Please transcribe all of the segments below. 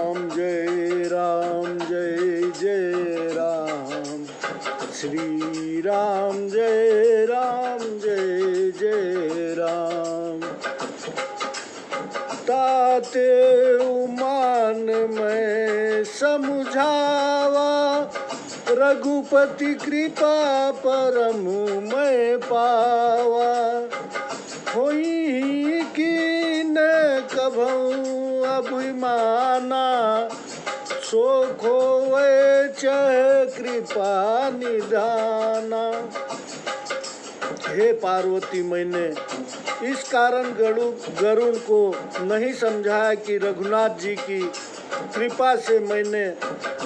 राम जय जय राम, श्री राम जय जय राम। ताते उमान में समझावा, रघुपति कृपा परम मैं पावा। होई की न कभू अभिमाना, सो खोवे चह कृपा निधाना। हे पार्वती, मैंने इस कारण गरुड़ को नहीं समझाया कि रघुनाथ जी की कृपा से मैंने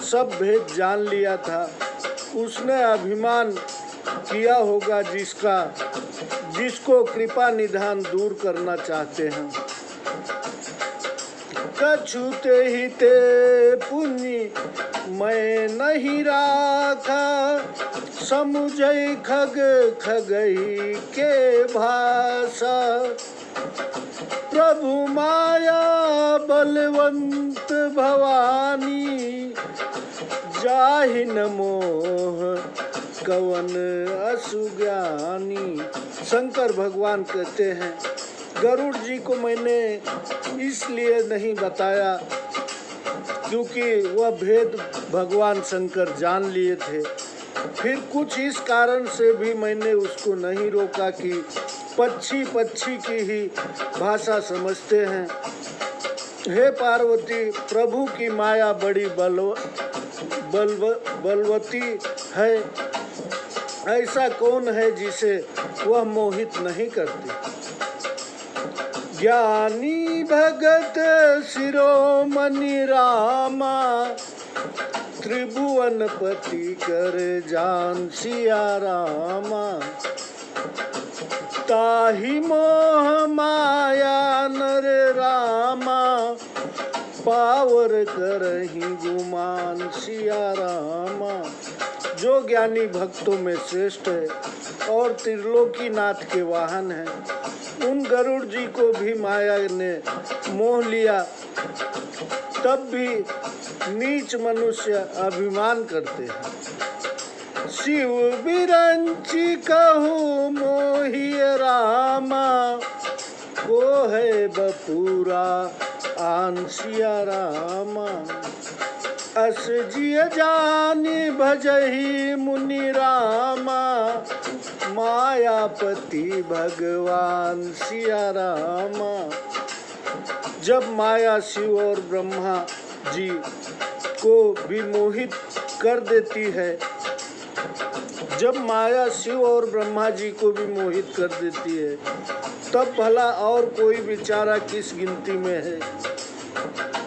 सब भेद जान लिया था। उसने अभिमान किया होगा जिसको कृपा निधान दूर करना चाहते हैं। कछुते ही ते पुण्य मैं नहीं राखा, समुझई खग खगई के भाषा। प्रभु माया बलवंत भवानी, जाहि न मोह कवन असुज्ञानी। शंकर भगवान कहते हैं, गरुड़ जी को मैंने इसलिए नहीं बताया क्योंकि वह भेद भगवान शंकर जान लिए थे। फिर कुछ इस कारण से भी मैंने उसको नहीं रोका कि पक्षी की ही भाषा समझते हैं। हे पार्वती, प्रभु की माया बड़ी बलवती है। ऐसा कौन है जिसे वह मोहित नहीं करती। ज्ञानी भगत शिरोमणि रामा, त्रिभुवन पति कर जान सिया रामा। ताहि मोह माया नर रामा, पावर करहि गुमान सिया रामा। जो ज्ञानी भक्तों में श्रेष्ठ है और त्रिलोकीनाथ के वाहन है, उन गरुड़ जी को भी माया ने मोह लिया। तब भी नीच मनुष्य अभिमान करते हैं। शिव बिरंची कहूँ मोहिय रामा, को है बपूरा आंसिया रामा। अस जिय जानी भजही मुनि रामा, मायापति भगवान सिया रामा। जब माया शिव और ब्रह्मा जी को भी मोहित कर देती है, जब माया शिव और ब्रह्मा जी को भी मोहित कर देती है, तब भला और कोई बेचारा किस गिनती में है।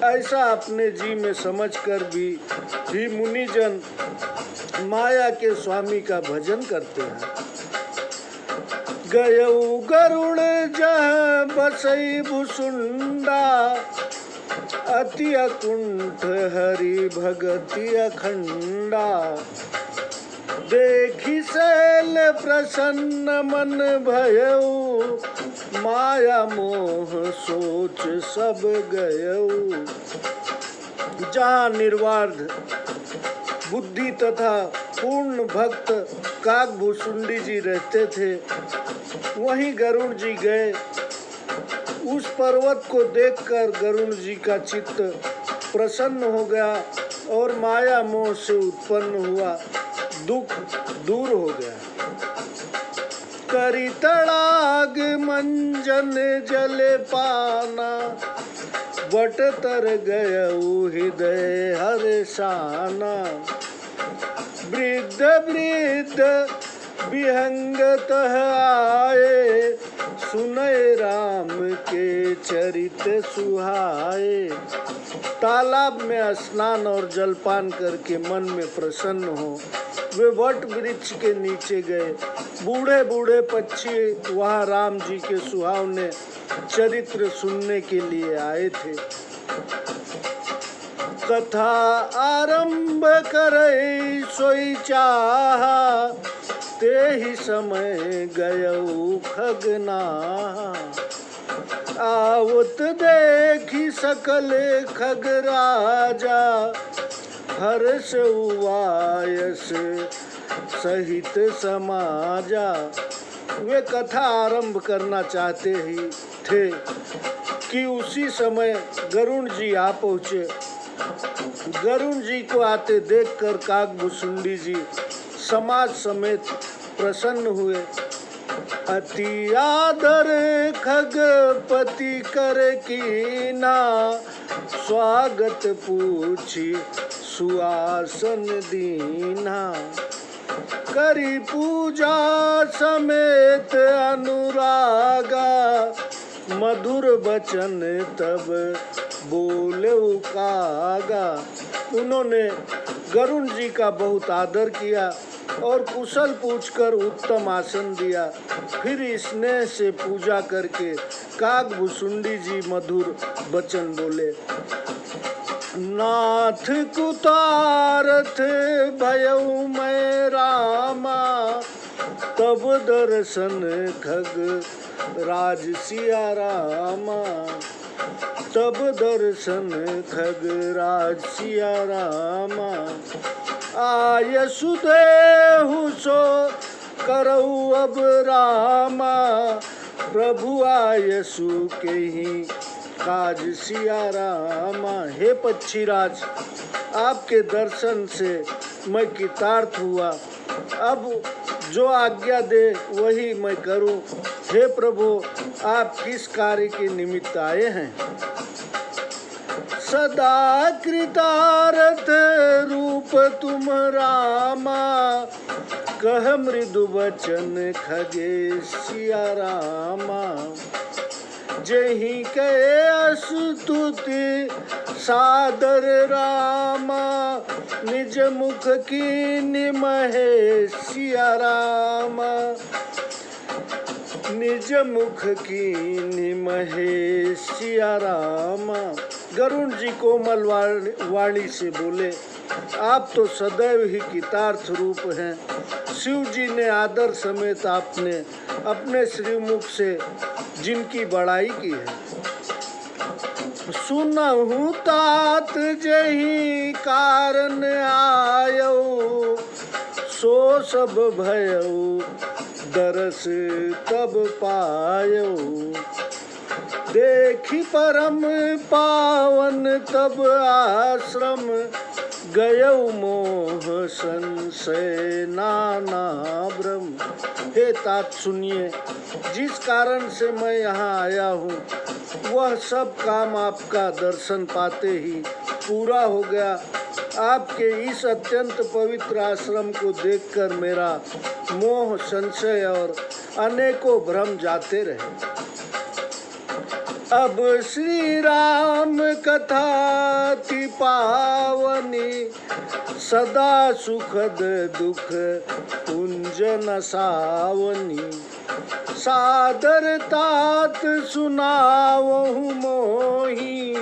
ऐसा अपने जी में समझकर भी मुनिजन माया के स्वामी का भजन करते हैं। गयऊ गरुड़ जह बसई भुसुंडा, अति अकुंठ हरि भगति अखंडा। देखी शैल प्रसन्न मन भयऊ, माया मोह सोच सब गयऊ। जहाँ निर्वाध बुद्धि तथा पूर्ण भक्त काकभुसुंडी जी रहते थे, वहीं गरुड़ जी गए। उस पर्वत को देखकर गरुड़ जी का चित्त प्रसन्न हो गया और माया मोह से उत्पन्न हुआ दुख दूर हो गया। करी तड़ाग मंजन जल पाना, बट तर गयऊ हृदय हर्षाना। वृद्ध वृद्ध विहंगत आए, सुनय राम के चरित सुहाए। तालाब में स्नान और जलपान करके मन में प्रसन्न हो वे वट वृक्ष के नीचे गए। बूढ़े बूढ़े पक्षी वहाँ राम जी के सुहावने चरित्र सुनने के लिए आए थे। कथा आरंभ करे सोई चाहा, ते ही समय गयऊ खगना। आवत देखी सकल खग राजा, हर्ष उवायस सहित समाजा। वे कथा आरंभ करना चाहते ही थे कि उसी समय गरुण जी आ पहुँचे। गरुण जी को आते देखकर काकभुसुंडी जी समाज समेत प्रसन्न हुए। अति आदर खगपति कर कीना, स्वागत पूछी सुआसन दीना। करी पूजा समेत अनुरागा, मधुर बचन तब बोले कागा। उन्होंने गरुण जी का बहुत आदर किया और कुशल पूछकर उत्तम आसन दिया। फिर स्नेह से पूजा करके काकभुसुंडी जी मधुर वचन बोले। नाथ कुतारथ भयउ मैं रामा, तब दर्शन खग राज सिया रामा। तब दर्शन खग राज सिया रामा। आयसु देहु सो करऊ अब रामा, प्रभु आयसु के ही काज सिया रामा। हे पक्षीराज, आपके दर्शन से मैं कृतार्थ हुआ। अब जो आज्ञा दे वही मैं करूं। हे प्रभु, आप किस कार्य के निमित्त आए हैं? सदा कृतार्थ रूप तुम रामा, कह मृदु वचन खगे सिया रामा। जही के स्तुति सादर रामा, निज मुख की निमहे सिया रामा। निज मुख की निमहे सिया रामा। गरुण जी कोमल वाणी से बोले, आप तो सदैव ही कृतार्थ रूप हैं। शिव जी ने आदर समेत आपने अपने श्रीमुख से जिनकी बड़ाई की है। सुनहु तात जही कारण आयो, सो सब भयउ दरस तब पायो। देखी परम पावन तब आश्रम, गयउ मोह संशय नाना भ्रम। हे तात सुनिए, जिस कारण से मैं यहाँ आया हूँ वह सब काम आपका दर्शन पाते ही पूरा हो गया। आपके इस अत्यंत पवित्र आश्रम को देखकर मेरा मोह संशय और अनेकों भ्रम जाते रहे। अब श्री राम कथा ति पावनी, सदा सुखद दुख कुंजन सावनी। सादर तात सुनावहु मोही,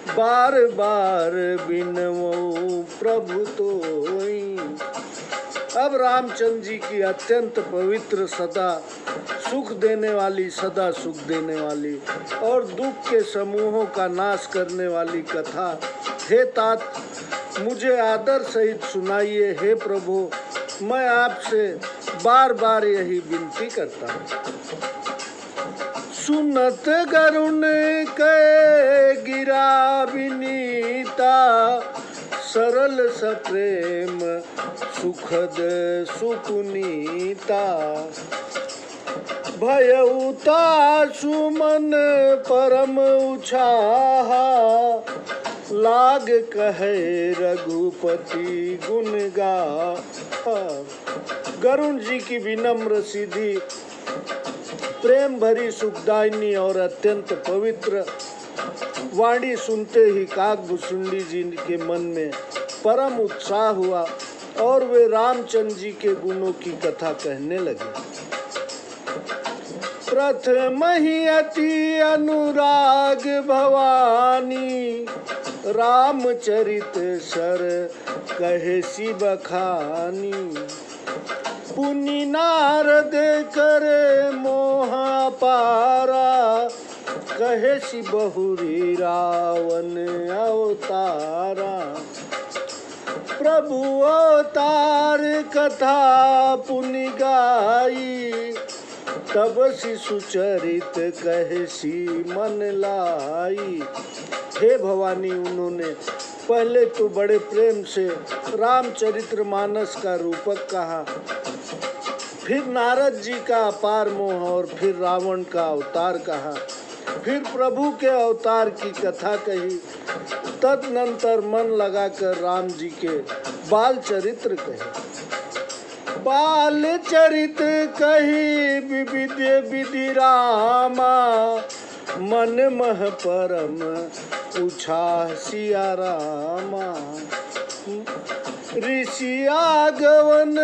बार बार बिनवहु प्रभु तोई। अब रामचंद्र जी की अत्यंत पवित्र, सदा सुख देने वाली, सदा सुख देने वाली और दुख के समूहों का नाश करने वाली कथा हे तात मुझे आदर सहित सुनाइए। हे प्रभु, मैं आपसे बार बार यही विनती करता हूँ। सुनत गरुण के गिरा विनीता, सरल सप्रेम सुखद सुपुनीता। भयउता सुमन परम उछाहा, लाग कहे रघुपति गुण गाहा। गरुण जी की विनम्र सीधी प्रेम भरी सुखदायिनी और अत्यंत पवित्र वाणी सुनते ही काकभुसुंडी जी के मन में परम उत्साह हुआ और वे रामचंद्र जी के गुणों की कथा कहने लगे। प्रथम ही अति अनुराग भवानी, रामचरित सर कहे सी बखानी। पुनि नारद करे मोह पारा, कहे सी बहुरी रावण अवतारा। प्रभु अवतार कथा पुनि गाई, तब सी सुचरित कहे सी मन लाई। हे भवानी, उन्होंने पहले तो बड़े प्रेम से रामचरितमानस का रूपक कहा, फिर नारद जी का अपार मोह और फिर रावण का अवतार कहा, फिर प्रभु के अवतार की कथा कही, तदनंतर मन लगाकर राम जी के बाल चरित्र कहे। बाल चरित कही विविध विधि रामा, मन मह परम उछाह सिया रामा। ऋषि आगवन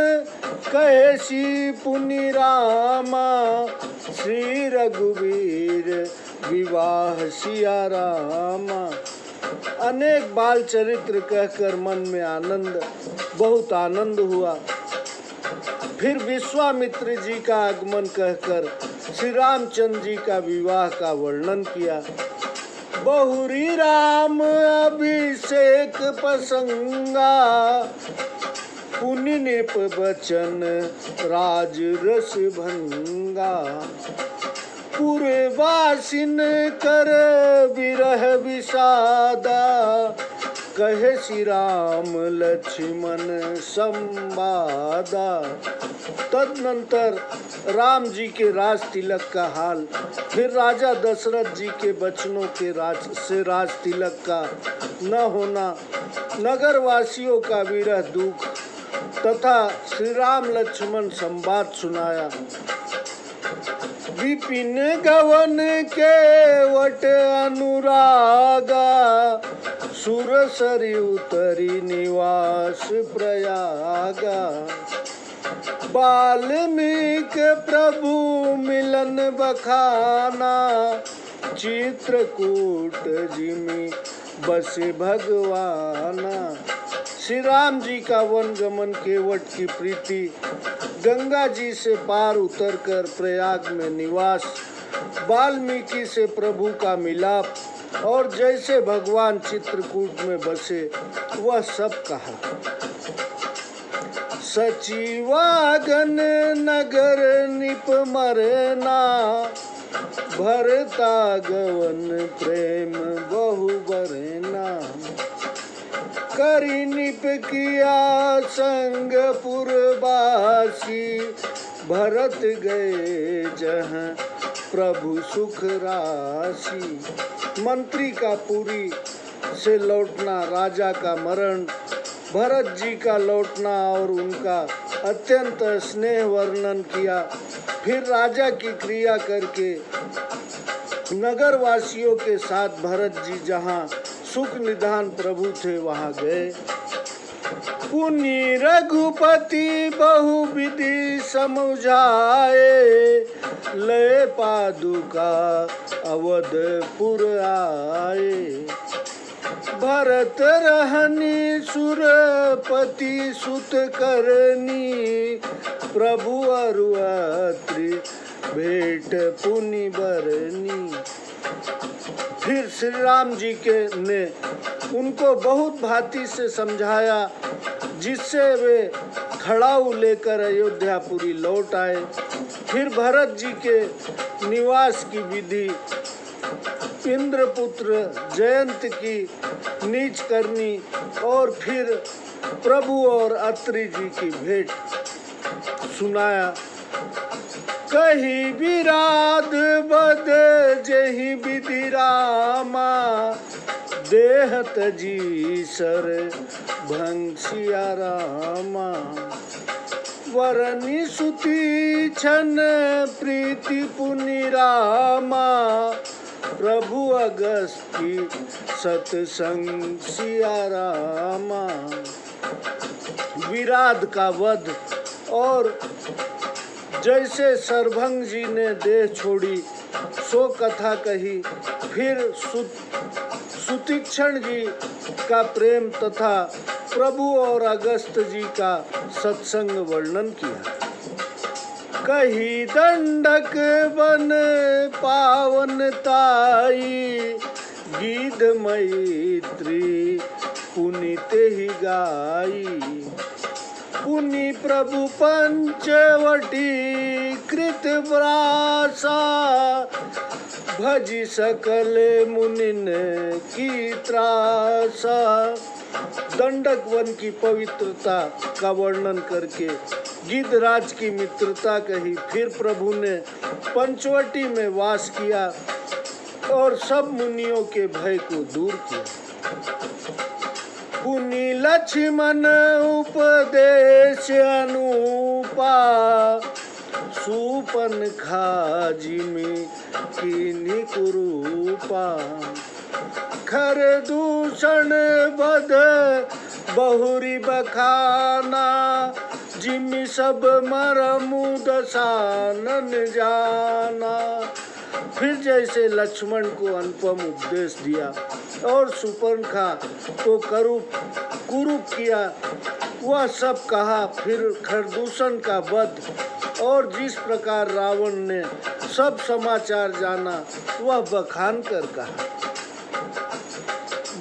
कहे सी पुनि रामा, श्री रघुवीर विवाह सिया रामा। अनेक बाल चरित्र कहकर मन में आनंद, बहुत आनंद हुआ। फिर विश्वामित्र जी का आगमन कहकर श्री रामचंद्र जी का विवाह का वर्णन किया। बहुरी राम अभिषेक प्रसंगा, पुनि नृप बचन राज रस भंगा। पुरवासिन कर विरह विषादा, कहे श्री राम लक्ष्मण संवादा। तदनंतर राम जी के राज तिलक का हाल, फिर राजा दशरथ जी के बचनों के राज तिलक का न होना, नगर वासियों का विरह दुख तथा श्री राम लक्ष्मण संवाद सुनाया। विपिन गवन के वट अनुरागा, सुरसरी उतरी निवास प्रयागा। वाल्मीक प्रभु मिलन बखाना, चित्रकूट जिमि बस भगवाना। श्री राम जी का वन गमन केवट की प्रीति, गंगा जी से पार उतरकर प्रयाग में निवास, वाल्मीकि से प्रभु का मिलाप और जैसे भगवान चित्रकूट में बसे वह सब कहा। सचिवागन नगर निप मरना, भरता गवन प्रेम बहु बरना। करी निप किया संग पुरवासी, भरत गए जहाँ प्रभु सुख राशि। मंत्री का पुरी से लौटना, राजा का मरण, भरत जी का लौटना और उनका अत्यंत स्नेह वर्णन किया। फिर राजा की क्रिया करके नगर वासियों के साथ भरत जी जहाँ सुख निधान प्रभु थे वहाँ गए। पुनि रघुपति बहु विधि समझाए, लय पादुका अवधपुर आए। भरत रहनी सुरपति सुत करनी, प्रभु अरु अत्रि भेंट पुनि बरनी। फिर श्री राम जी के ने उनको बहुत भांति से समझाया, जिससे वे खड़ाऊ लेकर अयोध्यापुरी लौट आए। फिर भरत जी के निवास की विधि, इंद्रपुत्र जयंत की नीच करनी और फिर प्रभु और अत्रि जी की भेंट सुनाया। कही विराध बद जही विधि रामा, देहत जी सर भंसिया रामा। वरनी सुती छन प्रीति पुनि रामा, प्रभु अगस्ती सतसंग सिया रामा। विराध का वध और जैसे सरभंग जी ने देह छोड़ी सो कथा कही। फिर सुतीक्षण जी का प्रेम तथा प्रभु और अगस्त जी का सत्संग वर्णन किया। कही दंडक बन पावन ताई, गीत मैत्री पुनित ही गाई। पुनि प्रभु पंचवटी कृत व्रासा, भजी सकल मुनिन की त्रासा। दंडक वन की पवित्रता का वर्णन करके गिद्धराज की मित्रता कही। फिर प्रभु ने पंचवटी में वास किया और सब मुनियों के भय को दूर किया। पुनि लक्ष्मण उपदेश अनुपा, सूपनखा जिमि कीन्ही कुरूपा। खर दूषण बध बहुरी बखाना, जिमि सब मरमु दसानन जाना। फिर जैसे लक्ष्मण को अनुपम उपदेश दिया और सुपर्णखा को कुरूप किया, वह सब कहा। फिर खरदूषण का वध और जिस प्रकार रावण ने सब समाचार जाना, वह बखान कर कहा।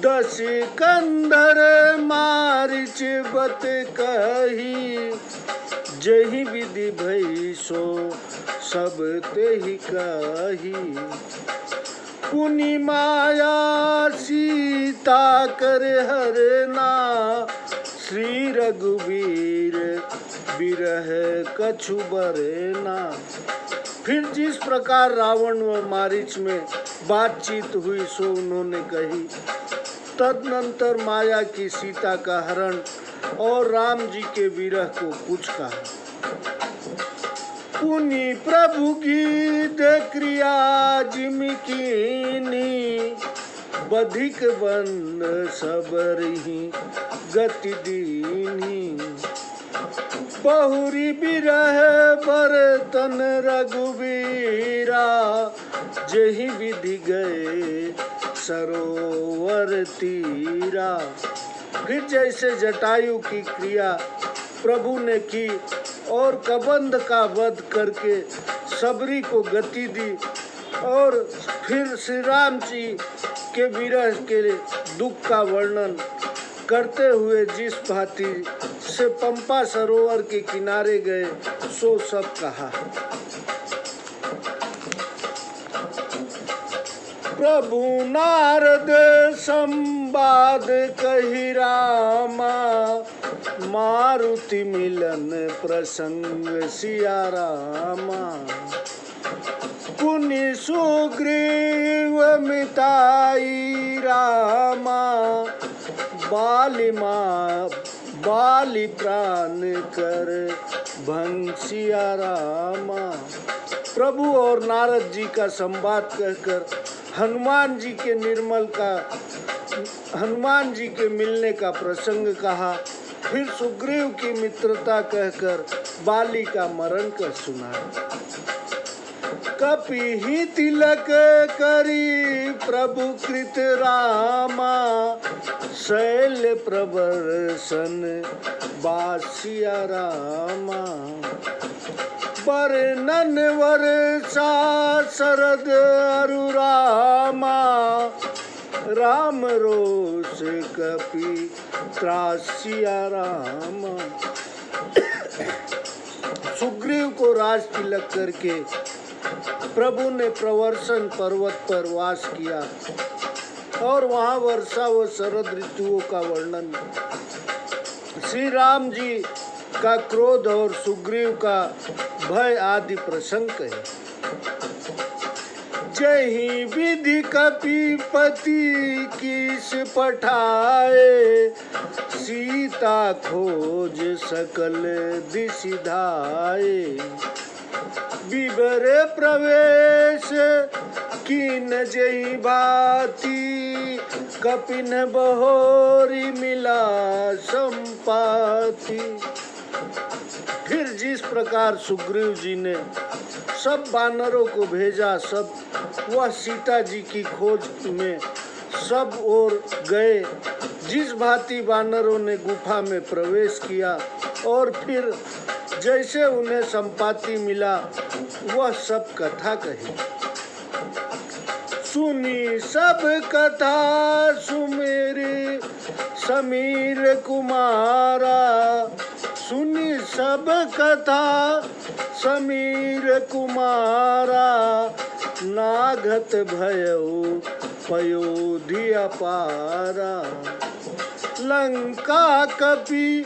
दस कंधर मारिच बत कही, जही विधि भई सो सब तेहि कही। पुनि माया सीता कर हरना, श्री रघुवीर बिरह कछु बरना। फिर जिस प्रकार रावण व मारीच में बातचीत हुई सो उन्होंने कही। तदनंतर माया की सीता का हरण और राम जी के विरह को कुछ कहा। पुनि प्रभु गीत क्रिया जिमि कीन्ही, बधिक बन सबरहि गति दीन्ही। बहुरी बिरह बरतन रघुबीरा, जहि विधि गए सरोवर तीरा। फिर जैसे जटायु की क्रिया प्रभु ने की और कबंध का वध करके सबरी को गति दी, और फिर श्री राम जी के विरह के दुख का वर्णन करते हुए जिस भांति से पंपा सरोवर के किनारे गए सो सब कहा। प्रभु नारद संवाद कही रामा, मारुति मिलन प्रसंग सिया रामा। पुनि सुग्रीव मिताई रामा, बाली प्राण कर भंसिया रामा। प्रभु और नारद जी का संवाद कहकर हनुमान जी के मिलने का प्रसंग कहा। फिर सुग्रीव की मित्रता कहकर बाली का मरण कर सुनाया। कपि ही तिलक करी प्रभु कृत रामा, शैल प्रवर्सन बासिया रामा। वर्णन वर्षा शरद अरु रामा, राम रोष कपि त्रासिया रामा। सुग्रीव को राज तिलक करके प्रभु ने प्रवर्सन पर्वत पर वास किया और वहाँ वर्षा व शरद ऋतुओं का वर्णन, श्री राम जी का क्रोध और सुग्रीव का भय आदि प्रसंग है। जही विधि कपिपति किस पठाए, सीता खोज सकल दिशि धाये। विवरे प्रवेश कीन जही भांति, कपिन बहोरी मिला संपाति। फिर जिस प्रकार सुग्रीव जी ने सब वानरों को भेजा, सब वह सीता जी की खोज में सब ओर गए। जिस भांति वानरों ने गुफा में प्रवेश किया और फिर जैसे उन्हें संपाति मिला वह सब कथा कही। सुनी सब कथा सुमेरी समीर कुमारा, सुनी सब कथा समीर कुमारा, नागत भयउ पयोधि अपारा। लंका कपि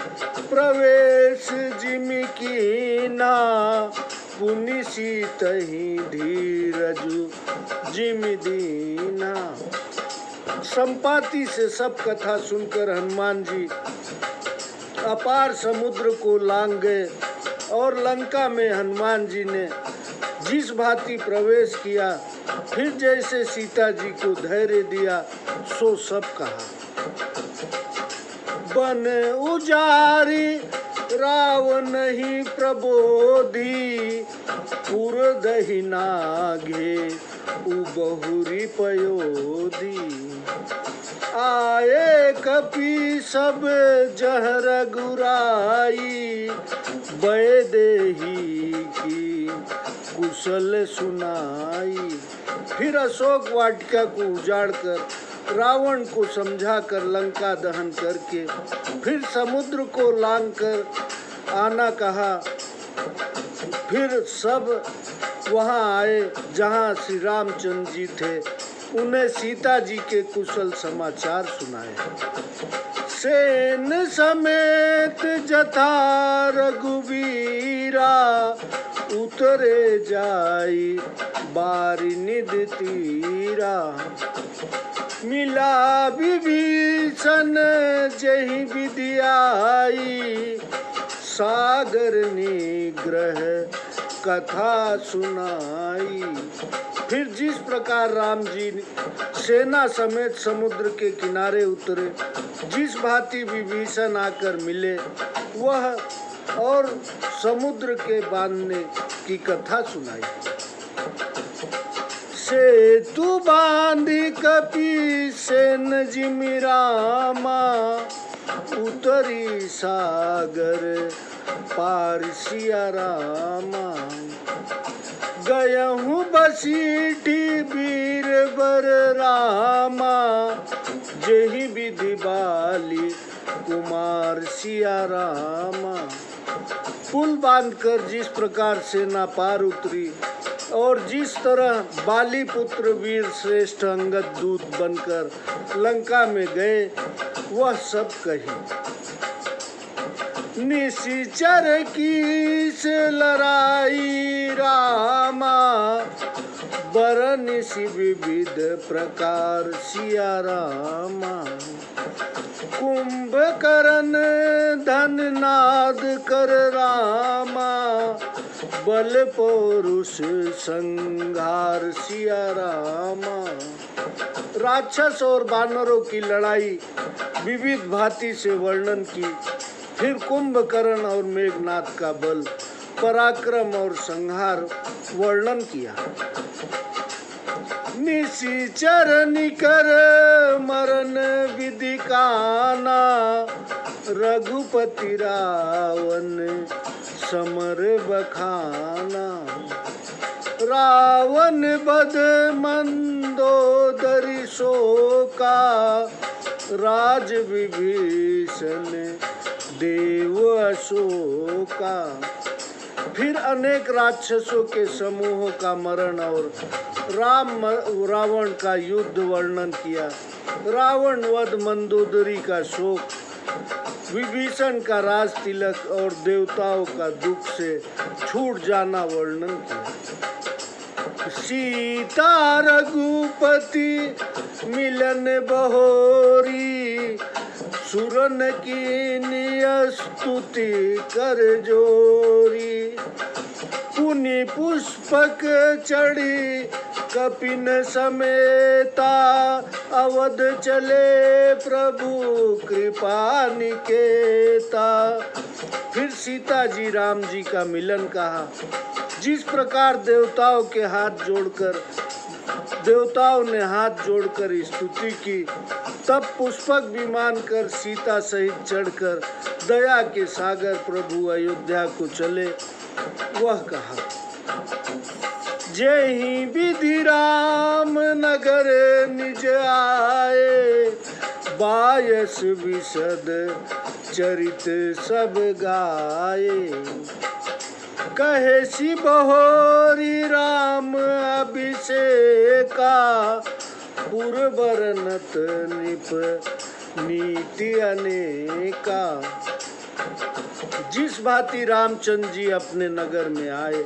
प्रवेश जिमि कीना, पुनि सीतहि धीरजु जिमि दीना। संपाति से सब कथा सुनकर हनुमान जी अपार समुद्र को लांग गए और लंका में हनुमान जी ने जिस भांति प्रवेश किया, फिर जैसे सीता जी को धैर्य दिया, सो सब कहा। बन उजारी रावण ही प्रबोधी, पुर दहि नागे उबहुरी पयोधी। आए कपि सब जह रघुराई, बय देही की कुशल सुनाई। फिर अशोक वाटिका को उजाड़ कर रावण को समझा कर लंका दहन करके फिर समुद्र को लांग कर आना कहा। फिर सब वहाँ आए जहाँ श्री रामचंद्र जी थे, उन्हें सीता जी के कुशल समाचार सुनाए। सेन समेत जथा रघुबीरा, उतरे जाई बारी निध तीरा। मिला विभीषण जहि विधि आई, सागर निग्रह कथा सुनाई। फिर जिस प्रकार राम जी सेना समेत समुद्र के किनारे उतरे, जिस भांति विभीषण आकर मिले, वह और समुद्र के बांधने की कथा सुनाई। सेतु बांधी कपि सेन जिमि रामा, उतरी सागर पार सिया रामा। गयहूँ बसीठी वीर बर रामा, जहि विधि बाली कुमार सिया रामा। पुल बांधकर जिस प्रकार सेना पार उतरी और जिस तरह बाली पुत्र वीर श्रेष्ठ अंगद दूत बनकर लंका में गए, वह सब कही। निशिचर की से लड़ाई रामा, बरनिशि विविध प्रकार सिया रामा। कुंभकर्ण धन नाद कर रामा, बल पौरुष संहार सिया रामा। राक्षस और वानरों की लड़ाई विविध भांति से वर्णन की। फिर कुंभकर्ण और मेघनाद का बल, पराक्रम और संहार वर्णन किया। निशिचर निकर मरण विधि काना, रघुपति रावण समर बखाना। रावण बध मंदोदरी शोका, राज विभीषण देव अशोका। फिर अनेक राक्षसों के समूहों का मरण और रावण का युद्ध वर्णन किया। रावण वध, मंदोदरी का शोक, विभीषण का राज तिलक और देवताओं का दुख से छूट जाना वर्णन किया। सीता रघुपति मिलन बहोरी, सुरन की नियस्तुति कर जोरी। पुनि पुष्पक चढ़ी कपिन समेता, अवध चले प्रभु कृपा निकेता। फिर सीता जी राम जी का मिलन कहा। जिस प्रकार देवताओं ने हाथ जोड़कर स्तुति की, तब पुष्पक विमान कर सीता सहित चढ़कर दया के सागर प्रभु अयोध्या को चले। वह कहा, जय ही विधि राम नगर निज आए, बायस विशद चरित सब गाए। कहे सी बहोरी राम अभिषेका, पुरबरनत निप नीति अनेका। जिस भांति रामचंद्र जी अपने नगर में आए,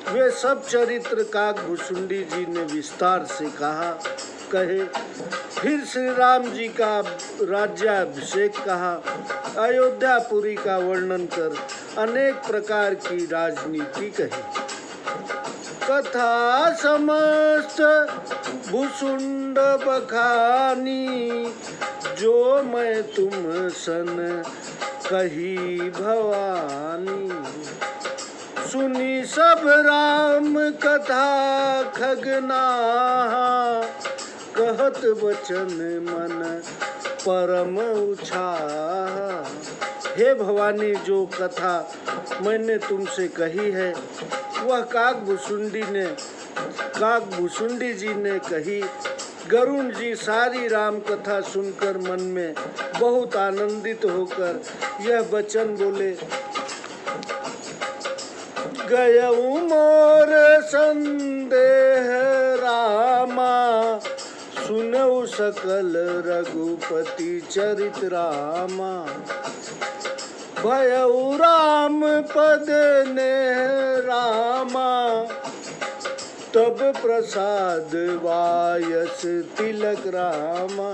वे सब चरित्र काकभुसुंडी जी ने विस्तार से कहे। फिर श्री राम जी का राज्याभिषेक कहा, अयोध्यापुरी का वर्णन कर अनेक प्रकार की राजनीति कही। कथा समस्त भुसुंड बखानी, जो मैं तुम सन कही भवानी। सुनी सब राम कथा खगनाहा, कहत वचन मन परम उछाहा। हे भवानी, जो कथा मैंने तुमसे कही है वह काकभुसुंडी जी ने कही। गरुण जी सारी राम कथा सुनकर मन में बहुत आनंदित होकर यह वचन बोले, गयऊ मोर संदेह रामा, सुनऊ सकल रघुपति चरित रामा। भयऊ राम पद ने रामा, तब प्रसाद वायस तिलक रामा।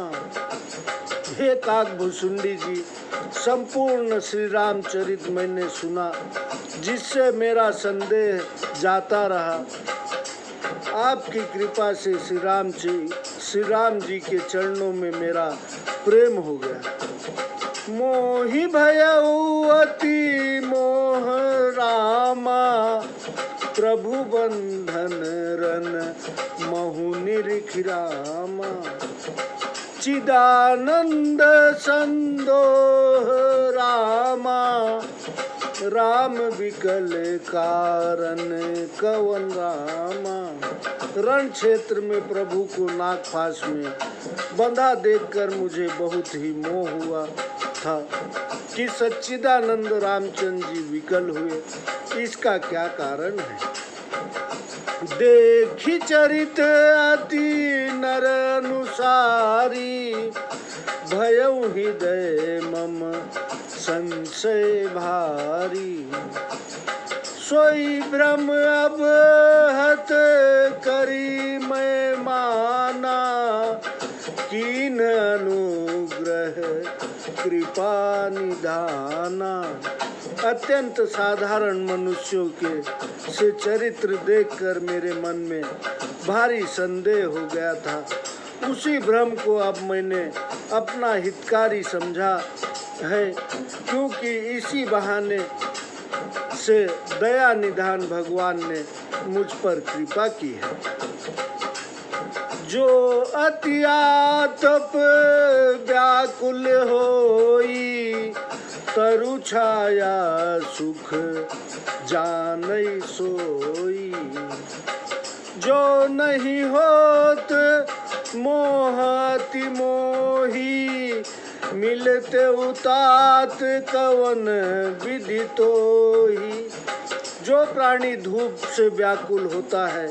हे काकभुसुंडी जी, संपूर्ण श्री रामचरित मैंने सुना, जिससे मेरा संदेह जाता रहा। आपकी कृपा से श्री राम जी के चरणों में मेरा प्रेम हो गया। मोहि भयऊ अति मोह रामा, प्रभु बंधन रन महु निरिख रामा। चिदानंद संदोह रामा, राम विकल कारण कवन रामा। रण क्षेत्र में प्रभु को नागफास में बंधा देखकर मुझे बहुत ही मोह हुआ था कि सच्चिदानंद रामचंद्र जी विकल हुए, इसका क्या कारण है। देखी चरित अति नर अनुसारी, भयउ हृदय मम संशय भारी। सोई भ्रम अब हत करी मैं माना, कीन अनुग्रह कृपा निधाना। अत्यंत साधारण मनुष्यों के से चरित्र देखकर मेरे मन में भारी संदेह हो गया था। उसी भ्रम को अब मैंने अपना हितकारी समझा है, क्योंकि इसी बहाने से दया निधान भगवान ने मुझ पर कृपा की है। जो अति आतप व्याकुल होई, तरु छाया सुख जानई सोई। जो नहीं होत मोह अति मोही, मिलते उतात कवन विधि तोही। जो प्राणी धूप से व्याकुल होता है,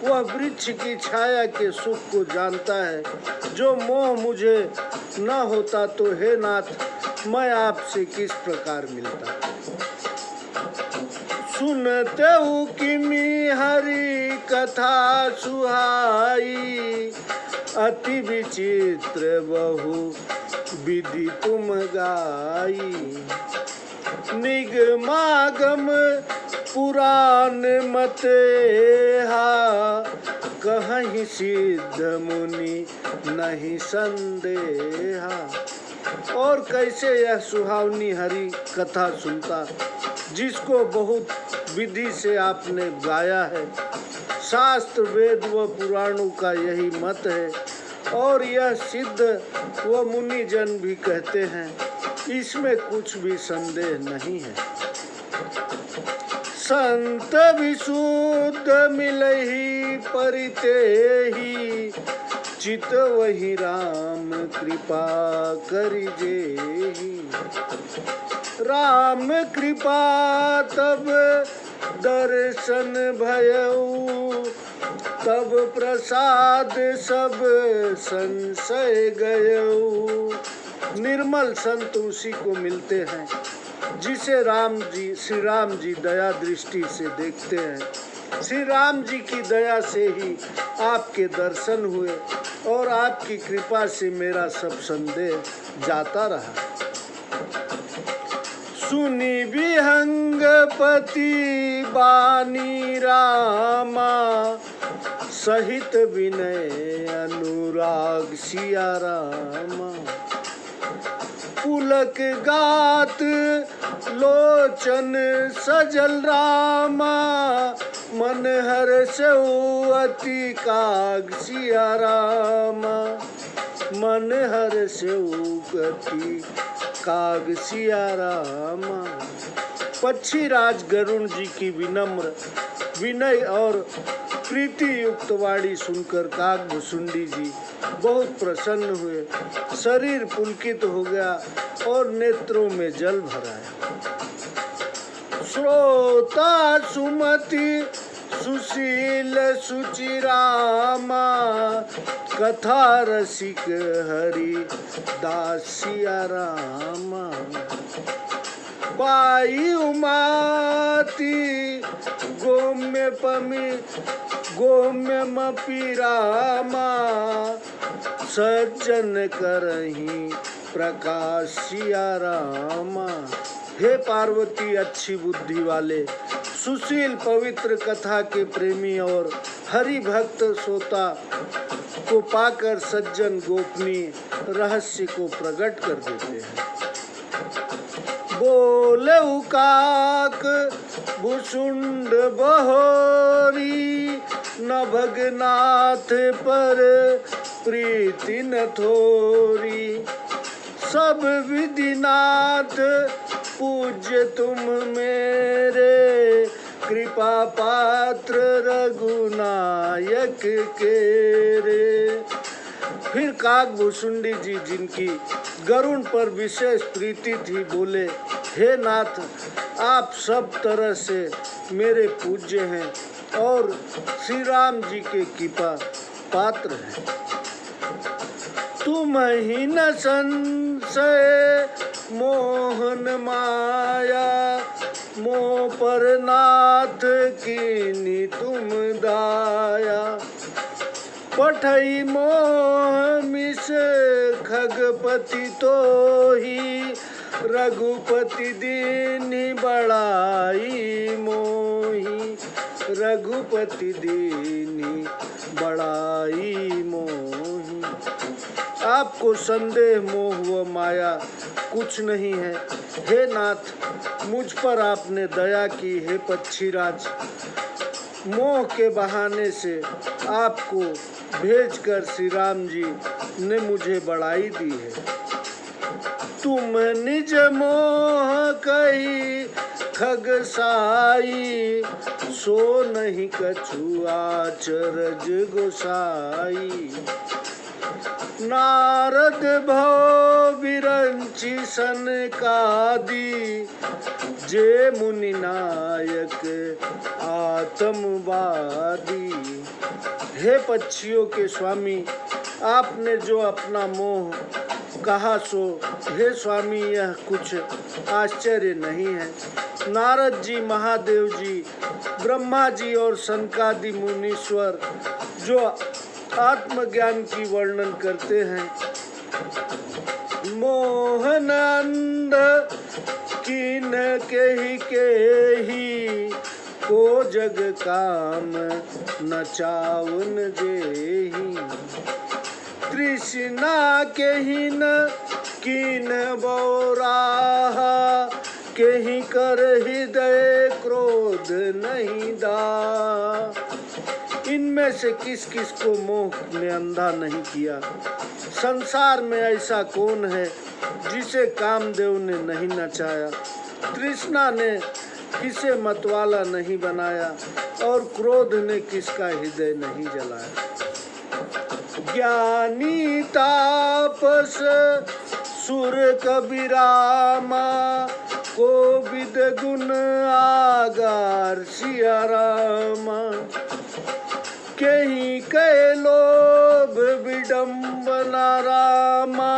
वह वृक्ष की छाया के सुख को जानता है। जो मोह मुझे न होता तो हे नाथ, मैं आपसे किस प्रकार मिलता। सुनते किमी हरि कथा सुहाई, अति विचित्र बहु विधि तुम गाई। निगमागम पुराण मते हा, कहीं सिद्ध मुनि नहीं संदेहा। और कैसे यह सुहावनी हरि कथा सुनता, जिसको बहुत विधि से आपने गाया है। शास्त्र वेद व पुराणों का यही मत है, और यह सिद्ध व मुनि जन भी कहते हैं। इसमें कुछ भी संदेह नहीं है। संत विशुद्ध मिलहि परितेहि, चित वही राम कृपा करिजेहि। राम कृपा तब दर्शन भयउ, तब प्रसाद सब संशय गयउ। निर्मल संत उसी को मिलते हैं जिसे श्री राम जी दया दृष्टि से देखते हैं। श्री राम जी की दया से ही आपके दर्शन हुए और आपकी कृपा से मेरा सब संदेह जाता रहा। सुनी विहंगपति बानी रामा, सहित विनय अनुराग सिया रामा। पुलक गात लोचन सजल रामा, मन हर्षउ अति काग सिया रामा। मन हर्षउ अति काग सिया रामा। पक्षी राज गरुण जी की विनम्र विनय और प्रीति युक्त वाणी सुनकर काकभुसुंडी जी बहुत प्रसन्न हुए। शरीर पुलकित हो गया और नेत्रों में जल भर आया। श्रोता सुमति सुशील सुचिरामा, कथा रसिक हरि दासिया रामा। पाई उमाति गोम्य पमी गोम्य मपी रामा, सज्जन करही प्रकाशिया रामा। हे पार्वती अच्छी बुद्धि वाले, सुशील पवित्र कथा के प्रेमी और हरि भक्त श्रोता को पाकर सज्जन गोपनीय रहस्य को प्रकट कर देते हैं। बोले काक भुसुंड बहोरी, न भगनाथ पर प्रीति न थोरी। सब विधिनाथ पूज्य तुम मेरे, कृपा पात्र रघुनायक के रे। फिर काकभुसुंडी जी जिनकी गरुण पर विशेष प्रीति थी बोले, हे नाथ, आप सब तरह से मेरे पूज्य हैं और श्री राम जी के कृपा पात्र हैं। तुम ही न संशय मोहन माया, मोह पर नाथ कीनी तुम दाया। पठई मोह मिस खगपति तो ही, रघुपति दीनि बड़ाई मोही। रघुपति दीनि बड़ाई मोही। आपको संदेह मोह व माया कुछ नहीं है। हे नाथ, मुझ पर आपने दया की। हे पक्षीराज, मोह के बहाने से आपको भेजकर श्री राम जी ने मुझे बड़ाई दी है। तुम निज मोह कही खगसाई, सो नहीं कछु आचरज गोसाई। नारद भव विरंची सनकादि, जे मुनि नायक आत्मवादी। हे पक्षियों के स्वामी, आपने जो अपना मोह कहा सो हे स्वामी यह कुछ आश्चर्य नहीं है। नारद जी, महादेव जी, ब्रह्मा जी और सनकादि मुनीश्वर जो आत्मज्ञान की वर्णन करते हैं, मोहन अंध कीन केही को जग काम न चावन जेही। तृष्णा केहिन कीन बौराहा, केहि कर हृदय क्रोध नहीं दा। इनमें से किस किस को मोह ने अंधा नहीं किया। संसार में ऐसा कौन है जिसे कामदेव ने नहीं नचाया, तृष्णा ने किसे मतवाला नहीं बनाया और क्रोध ने किसका हृदय नहीं जलाया। ज्ञानी तापस सुर कबीरामा, कोविद गुण आगार सिया रामा। कहीं कह लोभ विडम्बना रामा,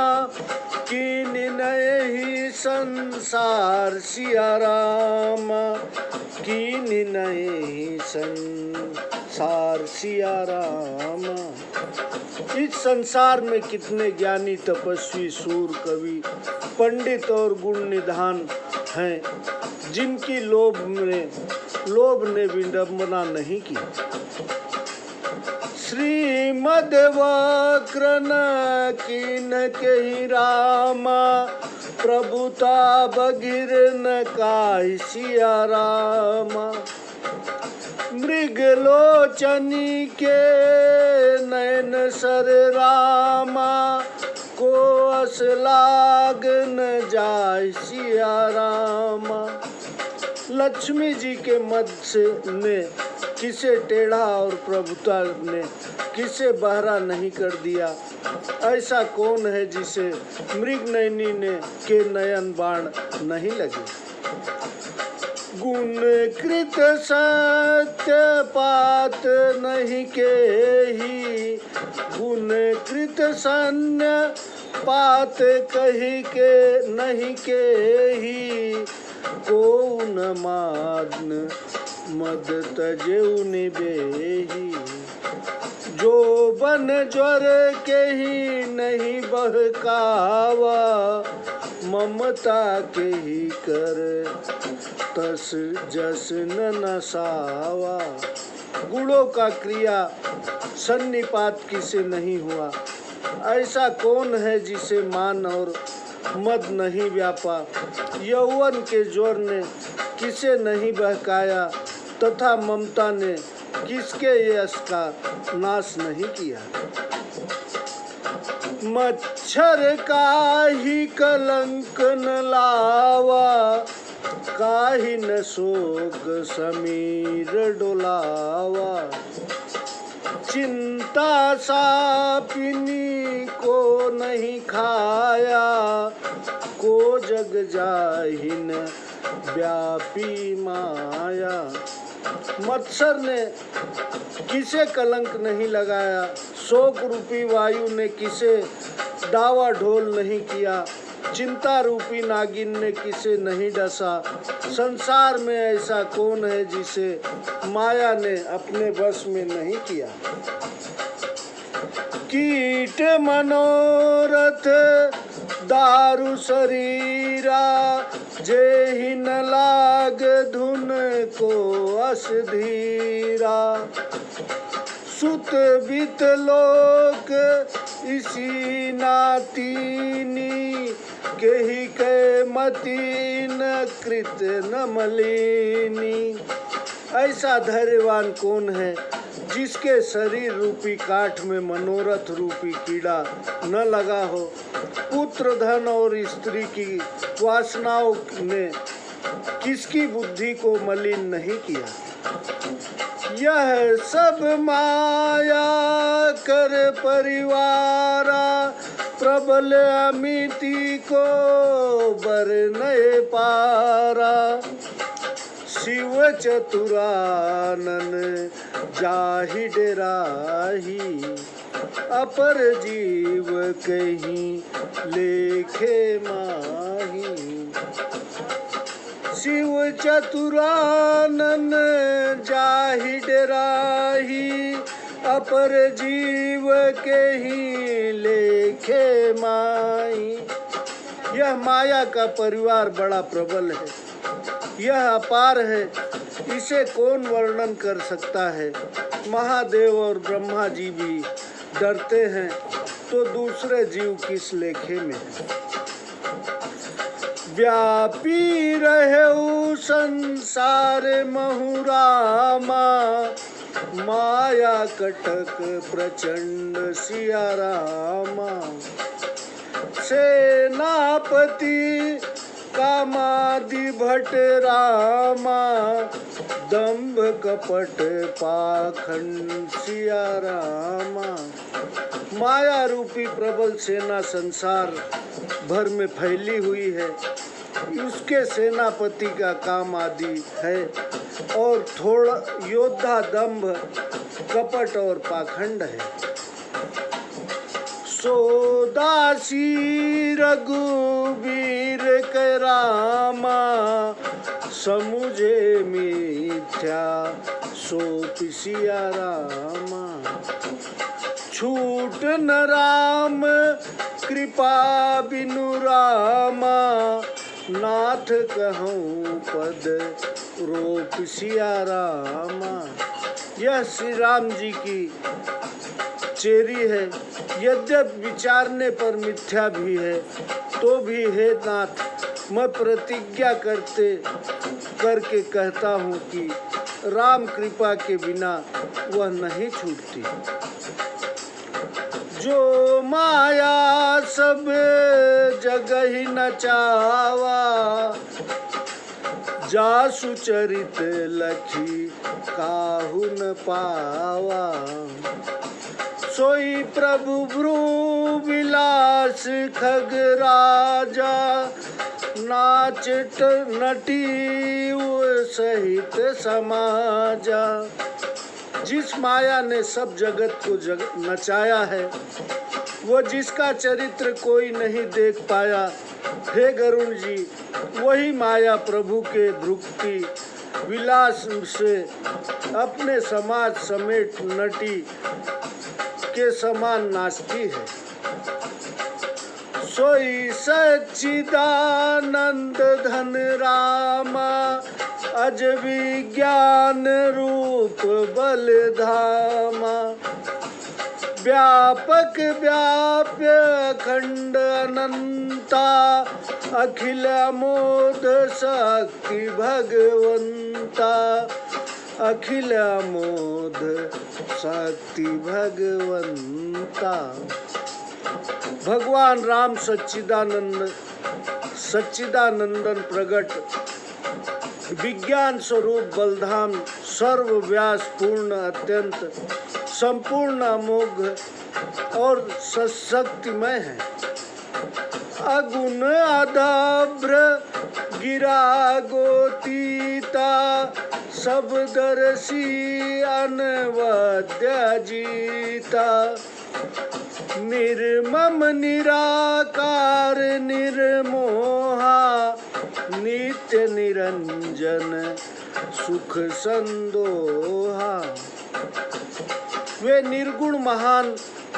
कीन नहीं संसार सिया रामा, कीन नहीं संसार सिया रामा। इस संसार में कितने ज्ञानी तपस्वी सूर कवि पंडित और गुण निधान हैं जिनकी लोभ ने विडम्बना नहीं की। श्रीमद वक्रन कीन कही रामा, प्रभुता बगिर न काहि सिया रामा। मृगलोचनी के नयन सर रामा, को अस लाग न जाय सिया रामा। लक्ष्मी जी के मध्य ने किसे टेढ़ा और प्रभुता ने किसे बहरा नहीं कर दिया। ऐसा कौन है जिसे मृग नयनी ने के नयन बाण नहीं लगे। गुण कृत सत्य पात नहीं केही, गुण कृत सन्य पात कही के नहीं केही। को न मान मद तजेउ निबेही, जो बन ज्वर के ही नहीं बहकावा। ममता के ही कर तस जस न नसावा। गुणों का क्रिया सन्निपात किसे नहीं हुआ। ऐसा कौन है जिसे मान और मद नहीं व्यापा। यौवन के जोर ने किसे नहीं बहकाया तथा ममता ने किसके यश का नाश नहीं किया। मच्छर काहि कलंक न लावा, काहि न सोग समीर डोलावा। चिंता सापिनी को नहीं खाया, को जग जाहिन व्यापी माया। मत्सर ने किसे कलंक नहीं लगाया, शोक रूपी वायु ने किसे डावा ढोल नहीं किया, चिंता रूपी नागिन ने किसे नहीं डसा। संसार में ऐसा कौन है जिसे माया ने अपने बस में नहीं किया। कीट मनोरथ दारु शरीरा, जेहि न लाग धुन को अस धीरा। सुत बित लोक इसी नातीनी, केहि के मति न कृत न मलिनी। ऐसा धैर्यवान कौन है जिसके शरीर रूपी काठ में मनोरथ रूपी कीड़ा न लगा हो। पुत्र धन और स्त्री की वासनाओं ने किसकी बुद्धि को मलिन नहीं किया। यह सब माया कर परिवारा, प्रबल अमिति को बर नए पारा। शिव चतुरानन जाहि डेराही, अपर जीव कहीं लेखे माही। शिव चतुरानन जाहि डेराही, अपर जीव के ही लेखे माही। यह माया का परिवार बड़ा प्रबल है, यह अपार है, इसे कौन वर्णन कर सकता है। महादेव और ब्रह्मा जी भी डरते हैं तो दूसरे जीव किस लेखे में। व्यापी रहे संसार महुरामा, माया कटक प्रचंड सिया रामा। सेनापति कामादि भट रामा, दंभ कपट पाखंड सिया रामा। माया रूपी प्रबल सेना संसार भर में फैली हुई है, उसके सेनापति का काम आदि है, और थोड़ा योद्धा दंभ कपट और पाखंड है। सोदासी रघुवीर के रामा, समुझे मिथ्या सो सिया रामा। छूट न राम कृपा बिनु रामा, नाथ कहूँ पद रोप सिया रामा। यह श्री राम जी की चेरी है, यद्यप विचारने पर मिथ्या भी है, तो भी हे नाथ मैं प्रतिज्ञा करके कहता हूँ कि राम कृपा के बिना वह नहीं छूटती। जो माया सब जगह ही नचावा, जासु चरित लखी काहू न पावा। सोई प्रभु भ्रू विलास खग राजा, नाच नटी सहित समाजा। जिस माया ने सब जगत को नचाया है, वो जिसका चरित्र कोई नहीं देख पाया, हे गरुण जी वही माया प्रभु के भ्रुक्ति विलास से अपने समाज समेत नटी के समान नाचती है। सोई सच्चिदानंद धन रामा, अज विज्ञान रूप बल धामा। व्यापक व्याप्य अखंड अनंता, अखिल अमोद शक्ति भगवंता। अखिल अमोद शक्ति भगवंता। भगवान राम सच्चिदानंदन प्रगट विज्ञान स्वरूप बलधाम सर्वव्यास पूर्ण अत्यंत संपूर्ण अमोघ और सशक्तिमय है। अगुण अदाभ्र गिरा गोतीता, सब दर्शी अनवद्य जीता। निर्मम निराकार निर्मोहा, नित्य निरंजन सुख संदोहा। वे निर्गुण महान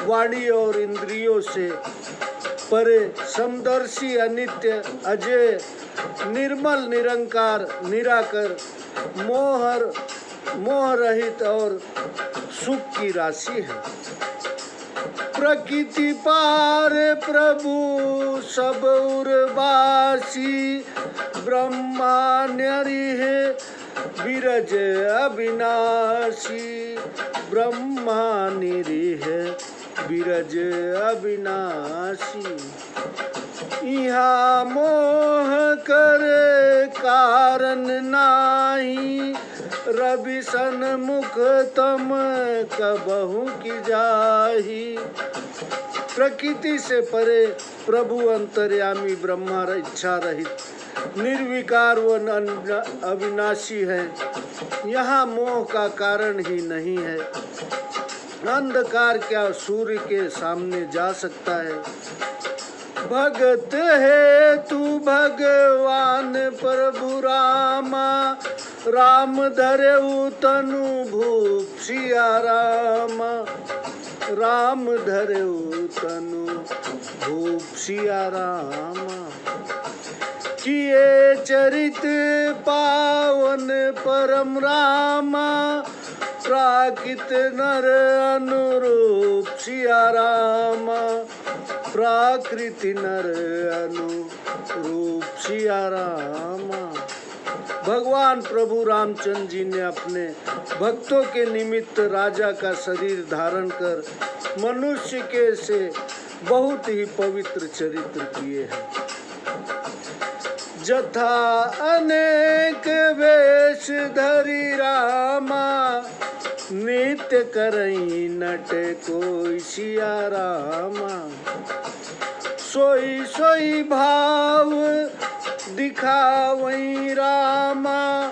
वाणी और इंद्रियों से परे समदर्शी अनित्य अजय निर्मल निरंकार निराकर मोह रहित और सुख की राशि है। प्रकृति पार प्रभु सब उर्वासी, ब्रह्मा निरीह विरज अविनाशी। ब्रह्मा निरीह विरज अविनाशी। यहाँ मोह करे कारण नाही, रवि सन्मुख तम कबहु की जाही। प्रकृति से परे प्रभु अंतर्यामी ब्रह्मा इच्छा रहित निर्विकार व अविनाशी है। यहाँ मोह का कारण ही नहीं है। अंधकार क्या सूर्य के सामने जा सकता है। भगत है तू भगवान प्रभु रामा, राम धरेउ तनु भूप सिया रामा। राम धरेउ तनु भूप सिया रामा। किए चरित पावन परम रामा, प्राकृत नर अनुरूप सिया रामा। प्राकृति नर अनुरूप सिया रामा। भगवान प्रभु रामचंद्र जी ने अपने भक्तों के निमित्त राजा का शरीर धारण कर मनुष्य के से बहुत ही पवित्र चरित्र किए हैं। जथा अनेक वेश धरि रामा, नित्य करई नटे कोई सिया रामा। सोई सोई भाव दिखावई रामा,